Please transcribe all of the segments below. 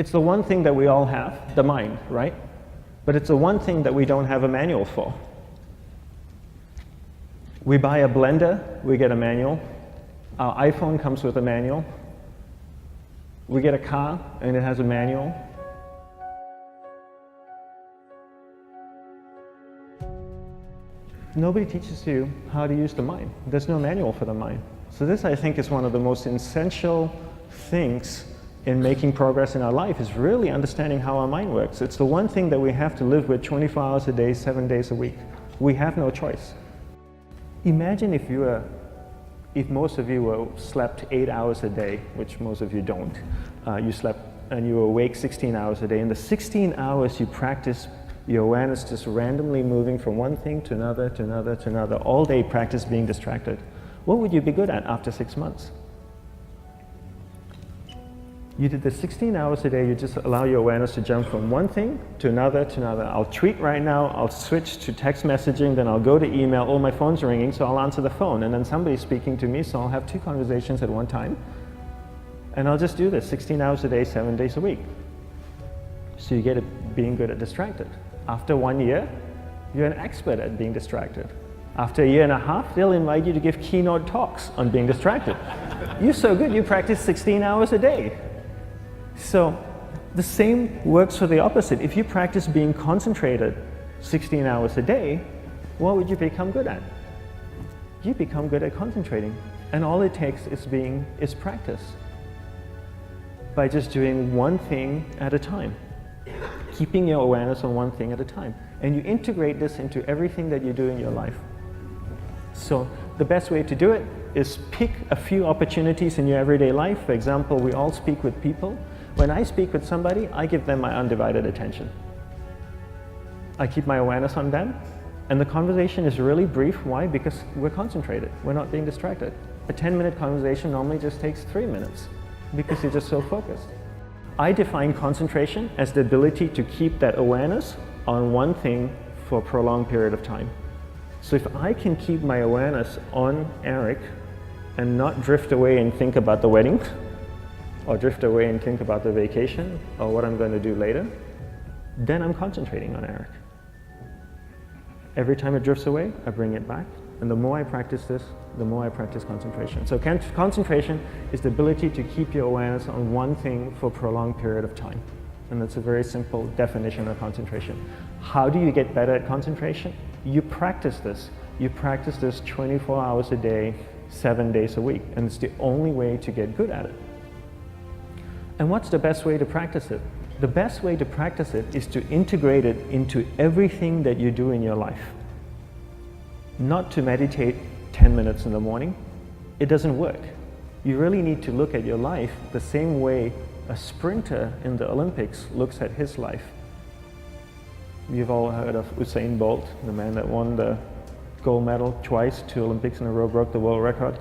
It's the one thing that we all have, the mind, right? But it's the one thing that we don't have a manual for. We buy a blender, we get a manual. Our iPhone comes with a manual. We get a car and it has a manual. Nobody teaches you how to use the mind. There's no manual for the mind. So this, I think, is one of the most essential things in making progress in our life, is really understanding how our mind works. It's the one thing that we have to live with 24 hours a day, 7 days a week. We have no choice. Imagine if most of you slept 8 hours a day, which most of you don't. You slept and you were awake 16 hours a day. In the 16 hours you practice your awareness just randomly moving from one thing to another, to another, to another, all day practice being distracted. What would you be good at after 6 months? You did the 16 hours a day, you just allow your awareness to jump from one thing to another, to another. I'll tweet right now, I'll switch to text messaging, then I'll go to email, oh, my phone's ringing, so I'll answer the phone, and then somebody's speaking to me, so I'll have 2 conversations at one time. And I'll just do this 16 hours a day, 7 days a week. So you get it being good at distracted. After 1 year, you're an expert at being distracted. After a year and a half, they'll invite you to give keynote talks on being distracted. You're so good, you practice 16 hours a day. So the same works for the opposite. If you practice being concentrated 16 hours a day, what would you become good at? You become good at concentrating. And all it takes is practice. By just doing one thing at a time. Keeping your awareness on one thing at a time. And you integrate this into everything that you do in your life. So the best way to do it is pick a few opportunities in your everyday life. For example, we all speak with people. When I speak with somebody, I give them my undivided attention. I keep my awareness on them, and the conversation is really brief. Why? Because we're concentrated. We're not being distracted. A 10-minute conversation normally just takes 3 minutes because you're just so focused. I define concentration as the ability to keep that awareness on one thing for a prolonged period of time. So if I can keep my awareness on Eric and not drift away and think about the wedding, or drift away and think about the vacation, or what I'm going to do later, then I'm concentrating on Eric. Every time it drifts away, I bring it back. And the more I practice this, the more I practice concentration. So concentration is the ability to keep your awareness on one thing for a prolonged period of time. And that's a very simple definition of concentration. How do you get better at concentration? You practice this. You practice this 24 hours a day, 7 days a week. And it's the only way to get good at it. And what's the best way to practice it? The best way to practice it is to integrate it into everything that you do in your life. Not to meditate 10 minutes in the morning. It doesn't work. You really need to look at your life the same way a sprinter in the Olympics looks at his life. You've all heard of Usain Bolt, the man that won the gold medal twice, 2 Olympics in a row, broke the world record.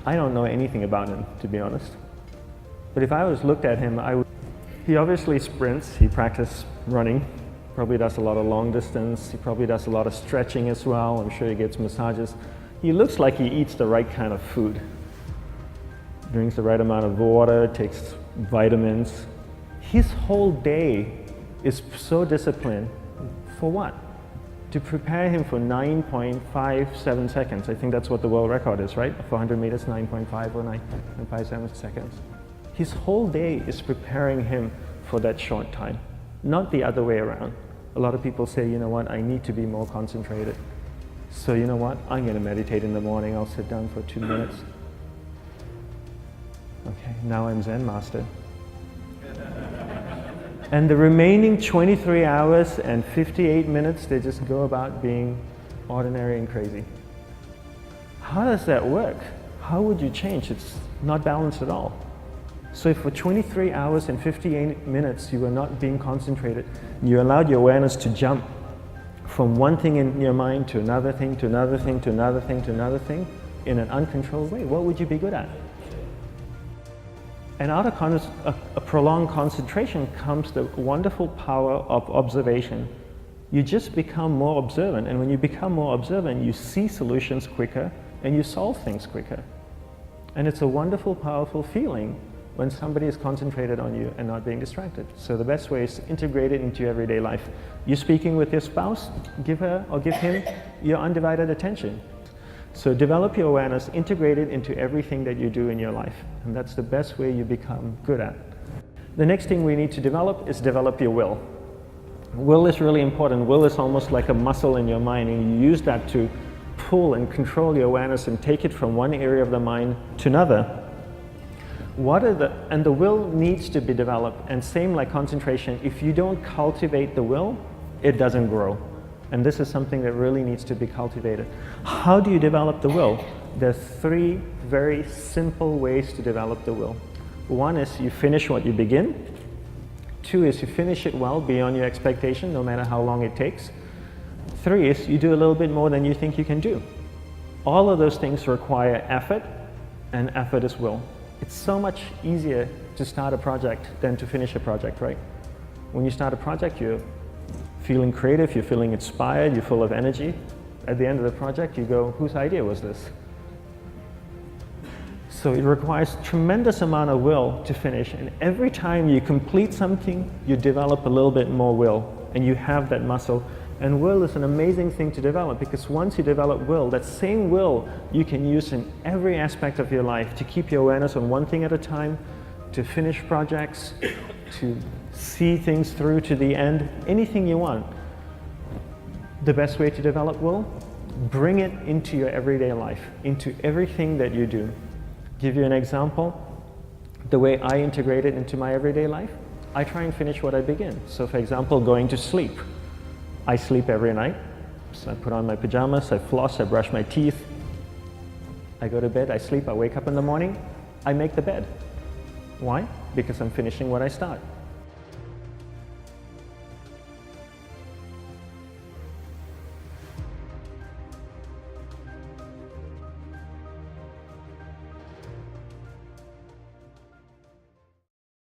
I don't know anything about him, to be honest. But if I was looked at him, he obviously sprints, he practices running, probably does a lot of long distance, he probably does a lot of stretching as well, I'm sure he gets massages. He looks like he eats the right kind of food. Drinks the right amount of water, takes vitamins. His whole day is so disciplined. For what? To prepare him for 9.57 seconds. I think that's what the world record is, right? For 100 meters, 9.5 or 9.57 seconds. His whole day is preparing him for that short time, not the other way around. A lot of people say, you know what, I need to be more concentrated. So you know what, I'm going to meditate in the morning, I'll sit down for 2 minutes. Okay, now I'm Zen master. And the remaining 23 hours and 58 minutes, they just go about being ordinary and crazy. How does that work? How would you change? It's not balanced at all. So if for 23 hours and 58 minutes you were not being concentrated, you allowed your awareness to jump from one thing in your mind to another thing, to another thing, to another thing, to another thing, in an uncontrolled way, what would you be good at? And out of a prolonged concentration comes the wonderful power of observation. You just become more observant, and when you become more observant, you see solutions quicker and you solve things quicker. And it's a wonderful, powerful feeling when somebody is concentrated on you and not being distracted. So the best way is to integrate it into your everyday life. You're speaking with your spouse, give her or give him your undivided attention. So develop your awareness, integrate it into everything that you do in your life. And that's the best way you become good at. The next thing we need to develop is develop your will. Will is really important. Will is almost like a muscle in your mind, and you use that to pull and control your awareness and take it from one area of the mind to another. And the will needs to be developed, and same like concentration, if you don't cultivate the will, it doesn't grow. And this is something that really needs to be cultivated. How do you develop the will? There's 3 very simple ways to develop the will. One is you finish what you begin. 2 is you finish it well beyond your expectation, no matter how long it takes. 3 is you do a little bit more than you think you can do. All of those things require effort, and effort is will. It's so much easier to start a project than to finish a project, right? When you start a project, you're feeling creative, you're feeling inspired, you're full of energy. At the end of the project, you go, whose idea was this? So it requires tremendous amount of will to finish, and every time you complete something, you develop a little bit more will, and you have that muscle. And will is an amazing thing to develop, because once you develop will, that same will you can use in every aspect of your life to keep your awareness on one thing at a time, to finish projects, to see things through to the end, anything you want. The best way to develop will, bring it into your everyday life, into everything that you do. Give you an example, the way I integrate it into my everyday life, I try and finish what I begin. So for example, going to sleep. I sleep every night, so I put on my pajamas, I floss, I brush my teeth, I go to bed, I sleep, I wake up in the morning, I make the bed. Why? Because I'm finishing what I start.